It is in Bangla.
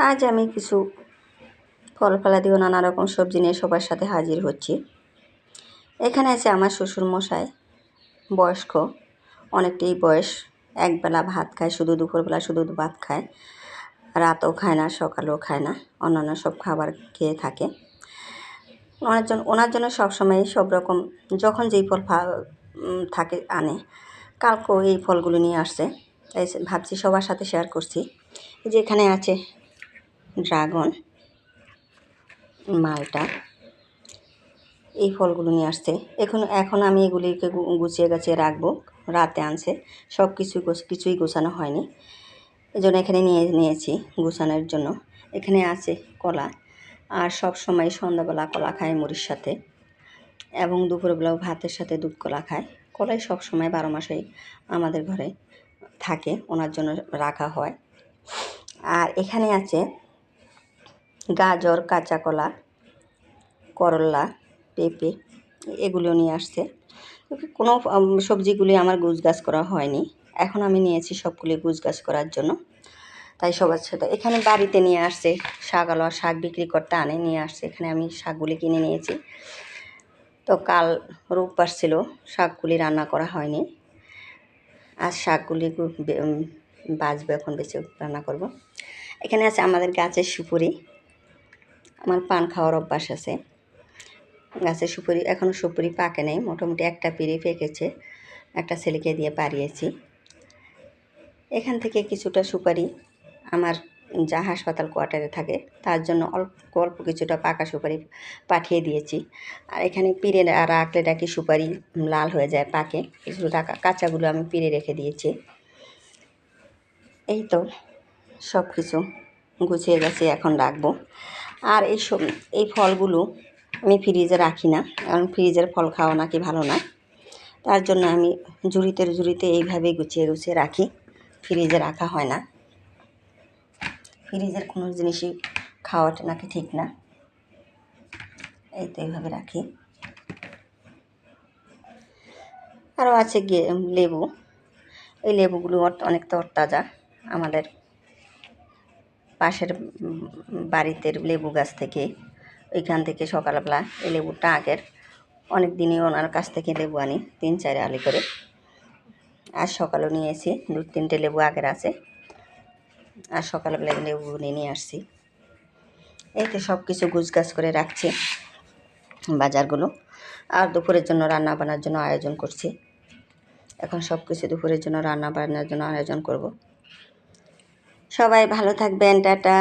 আজ আমি কিছু ফল ফলাদি ও নানা রকম সবজি নিয়ে সবার সাথে হাজির হচ্ছি। এখানে আছে আমার শ্বশুরমশাই, বয়স্ক, অনেকটাই বয়স। একবেলা ভাত খায়, শুধু দুপুরবেলা শুধু ভাত খায়, রাতেও খায় না, সকালেও খায় না, অন্যান্য সব খাবার খেয়ে থাকে। ওনার জন্য সবসময় সব রকম যখন যেই ফল থাকে আনে। কালকেও এই ফলগুলো নিয়ে আসছে, তাই ভাবছি সবার সাথে শেয়ার করছি। যে এখানে আছে ড্রাগন, মালটা, এই ফলগুলো নিয়ে আসছে। এখন আমি এগুলিকে গুছিয়ে গাছিয়ে রাখবো। রাতে আনছে, সব কিছুই গোছানো হয়নি, এই জন্য এখানে নিয়েছি গোছানোর জন্য। এখানে আছে কলা, আর সব সময় সন্ধ্যাবেলা কলা খায় মুড়ির সাথে, এবং দুপুরবেলাও ভাতের সাথে দুধ কলা খায়। কলাই সব সময় 12 মাসেই আমাদের ঘরে থাকে, ওনার জন্য রাখা হয়। আর এখানে আছে গাজর, কাঁচা কলা, করলা, পেঁপে, এগুলো নিয়ে আসছে। কোনো সবজিগুলি আমার গুছগাছ করা হয়নি, এখন আমি নিয়েছি সবগুলি গুছগাছ করার জন্য। তাই সবার সাথে এখানে বাড়িতে নিয়ে আসছে শাকওয়ালা, শাক বিক্রি করতে নিয়ে আসছে। এখানে আমি শাকগুলি কিনে নিয়েছি। তো কাল রোববার ছিল, শাকগুলি রান্না করা হয়নি। আর শাকগুলি বাজবে, এখন বেশি রান্না করব। এখানে আছে আমাদের গাছের সুপুরি। আমার পান খাওয়ার অভ্যাস আছে। গাছের সুপুরি, এখনও সুপুরি পাকে নেই, মোটামুটি একটা পিঁড়ি পেকেছে, একটা ছেলেকে দিয়ে পাড়িয়েছি। এখান থেকে কিছুটা সুপারি আমার যা হাসপাতাল কোয়ার্টারে থাকে তার জন্য অল্প কিছুটা পাকা সুপারি পাঠিয়ে দিয়েছি। আর এখানে পিঁড়ে রাখলে ডাকি সুপারি লাল হয়ে যায়, পাকে। কিছু কাঁচাগুলো আমি পিঁড়ে রেখে দিয়েছি। এই তো সব কিছু গুছিয়ে গাছিয়ে এখন রাখবো। আর এই ফলগুলো আমি ফ্রিজে রাখি না, কারণ ফ্রিজের ফল খাওয়া নাকি ভালো না। তার জন্য আমি ঝুড়িতে এইভাবেই গুছিয়ে রাখি, ফ্রিজে রাখা হয় না। ফ্রিজের কোনো জিনিসই খাওয়াটা নাকি ঠিক না, এই তো এইভাবে রাখি। আরও আছে লেবু। এই লেবুগুলো অনেক তরতাজা। আমাদের পাশের বাড়িতে লেবু গাছ থেকে, ওইখান থেকে সকালবেলা এই লেবুটা আগের অনেক দিনই ওনার কাছ থেকে লেবু আনি, 3-4 আলি করে। আর সকালেও নিয়েছি, 2-3টে লেবু আগের আছে। আর সকালবেলা লেবু নিয়ে আসছি। এই তো সব কিছু গুছগাছ করে রাখছি বাজারগুলো। আর দুপুরের জন্য রান্না বান্নার জন্য আয়োজন করছি। এখন সব কিছু দুপুরের জন্য রান্না বান্নার জন্য আয়োজন করব। সবাই ভালো থাকবেন, টাটা।